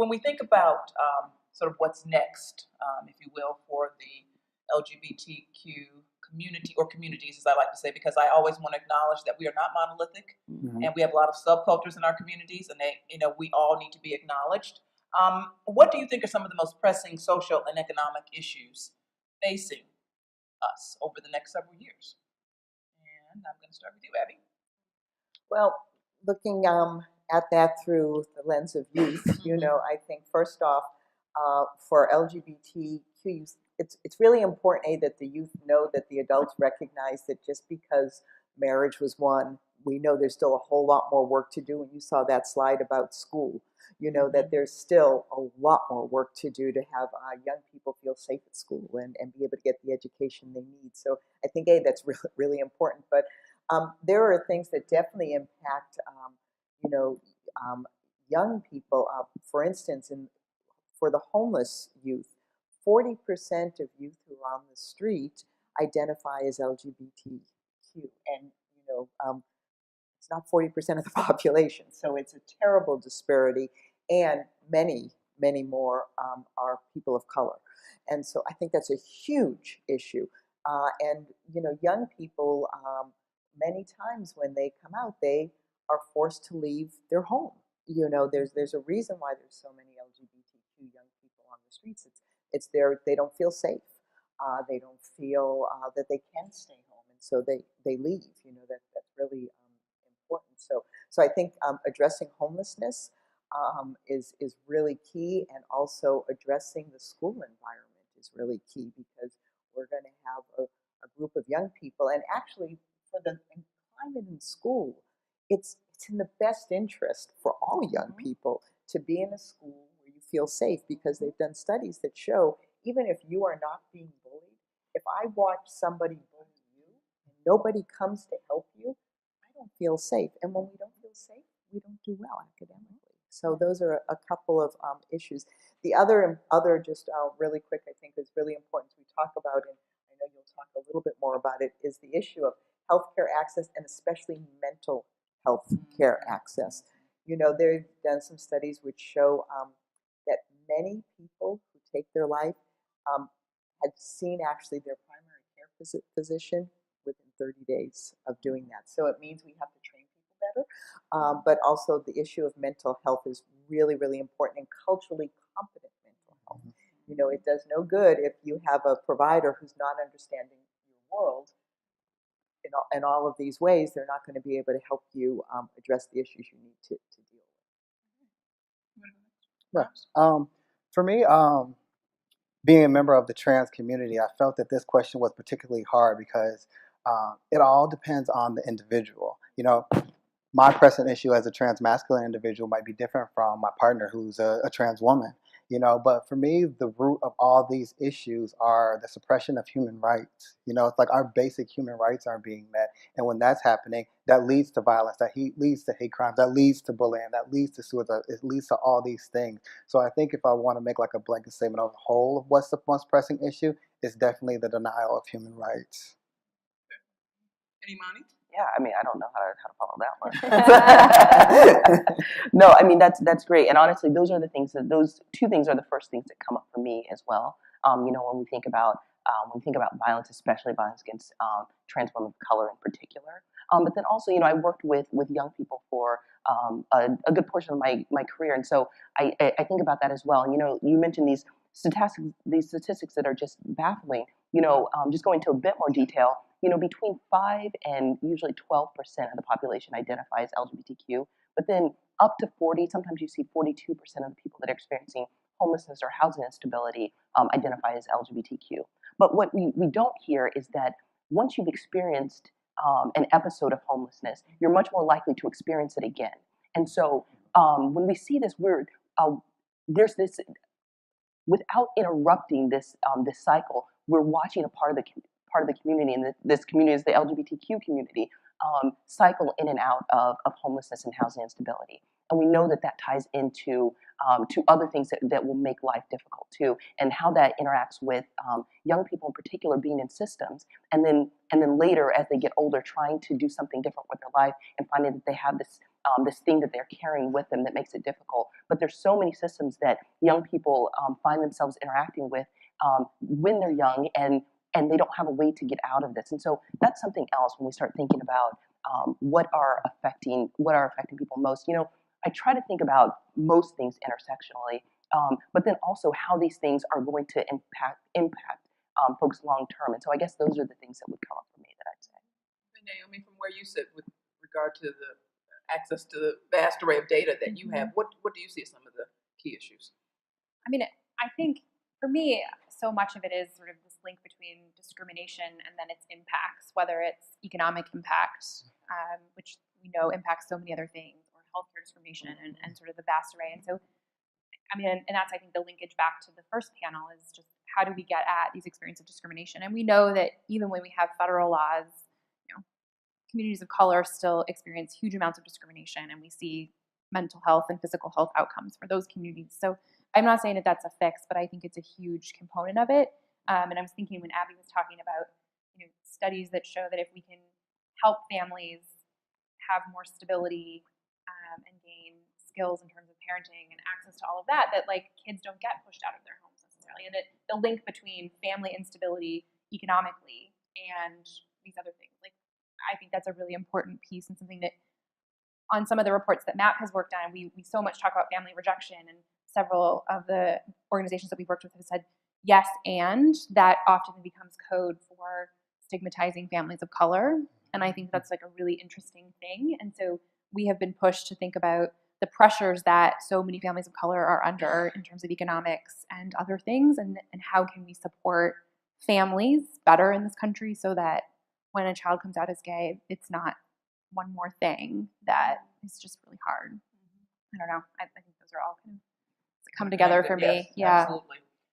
when we think about sort of what's next, if you will, for the LGBTQ community, or communities, as I like to say, because I always want to acknowledge that we are not monolithic, and we have a lot of subcultures in our communities, and we all need to be acknowledged. What do you think are some of the most pressing social and economic issues facing us over the next several years? And I'm going to start with you, Abbe. Well, looking at that through the lens of youth, I think first off, for LGBTQ youth, it's really important that the youth know that the adults recognize that just because marriage was won, we know there's still a whole lot more work to do. And you saw that slide about school, that there's still a lot more work to do to have young people feel safe at school and be able to get the education they need. So I think, that's really, really important. But there are things that definitely impact, young people. For instance, for the homeless youth, 40% of youth who are on the street identify as LGBTQ, and it's not 40% of the population. So it's a terrible disparity, and many more are people of color, and so I think that's a huge issue. And young people, many times when they come out, they are forced to leave their home. There's a reason why there's so many LGBTQ young people on the streets. It's they don't feel safe. They don't feel that they can stay home, and so they leave. That's really important. So I think addressing homelessness is really key, and also addressing the school environment is really key, because we're going to have a group of young people, and actually for the climate in school, it's in the best interest for all young people to be in a school where you feel safe, because they've done studies that show even if you are not being bullied, if I watch somebody bully you and nobody comes to help you, I don't feel safe. And when we don't feel safe, we don't do well academically. So those are a couple of issues. The other just really quick, I think is really important we talk about, and I know you'll talk a little bit more about it, is the issue of healthcare access, and especially mental health care access. They've done some studies which show that many people who take their life had seen actually their primary care physician within 30 days of doing that. So it means we have to train people better, but also the issue of mental health is really, really important, and culturally competent mental health. It does no good if you have a provider who's not understanding your world in all of these ways. They're not going to be able to help you address the issues you need to deal with. Yeah. For me, being a member of the trans community, I felt that this question was particularly hard, because it all depends on the individual. My present issue as a trans masculine individual might be different from my partner who's a trans woman. But for me, the root of all these issues are the suppression of human rights. It's like our basic human rights aren't being met. And when that's happening, that leads to violence, that leads to hate crimes, that leads to bullying, that leads to suicide, it leads to all these things. So I think if I want to make like a blanket statement of the whole of what's the most pressing issue, it's definitely the denial of human rights. Imani? Yeah, I don't know how to follow that one. No, that's great. And honestly, those two things are the first things that come up for me as well. When we think about violence, especially violence against trans women of color in particular. But then also, I worked with young people for a good portion of my career, and so I think about that as well. You mentioned these statistics that are just baffling. Just going into a bit more detail. Between 5 and usually 12% of the population identifies LGBTQ, but then up to 40, sometimes you see 42% of the people that are experiencing homelessness or housing instability identify as LGBTQ. But what we don't hear is that once you've experienced an episode of homelessness, you're much more likely to experience it again. And so when we see this, there's this, without interrupting this cycle, we're watching a part of the community, and this community is the LGBTQ community, cycle in and out of homelessness and housing instability. And we know that that ties into to other things that will make life difficult too, and how that interacts with young people in particular being in systems, and then later as they get older trying to do something different with their life and finding that they have this this thing that they're carrying with them that makes it difficult. But there's so many systems that young people find themselves interacting with when they're young, and they don't have a way to get out of this. And so that's something else when we start thinking about what are affecting people most. You know, I try to think about most things intersectionally, but then also how these things are going to impact folks long term. And so I guess those are the things that would come up for me that I'd say. Naomi, from where you sit with regard to the access to the vast array of data that you have, what do you see as some of the key issues? I mean, I think for me, so much of it is sort of this link between discrimination and then its impacts, whether it's economic impact, which we know impacts so many other things, or healthcare discrimination and sort of the vast array. And so, I mean, and that's, I think, the linkage back to the first panel is just how do we get at these experiences of discrimination? And we know that even when we have federal laws, you know, communities of color still experience huge amounts of discrimination, and we see mental health and physical health outcomes for those communities. So I'm not saying that that's a fix, but I think it's a huge component of it. And I was thinking when Abbe was talking about, you know, studies that show that if we can help families have more stability and gain skills in terms of parenting and access to all of that, that like kids don't get pushed out of their homes necessarily, and that the link between family instability economically and these other things, like I think that's a really important piece, and something that on some of the reports that MAP has worked on, we so much talk about family rejection, and several of the organizations that we've worked with have said yes, and that often becomes code for stigmatizing families of color. And I think that's like a really interesting thing. And so we have been pushed to think about the pressures that so many families of color are under in terms of economics and other things, and how can we support families better in this country so that when a child comes out as gay, it's not one more thing that is just really hard. I don't know. I think those are all kind of come together for me. Yes, Yeah. Absolutely.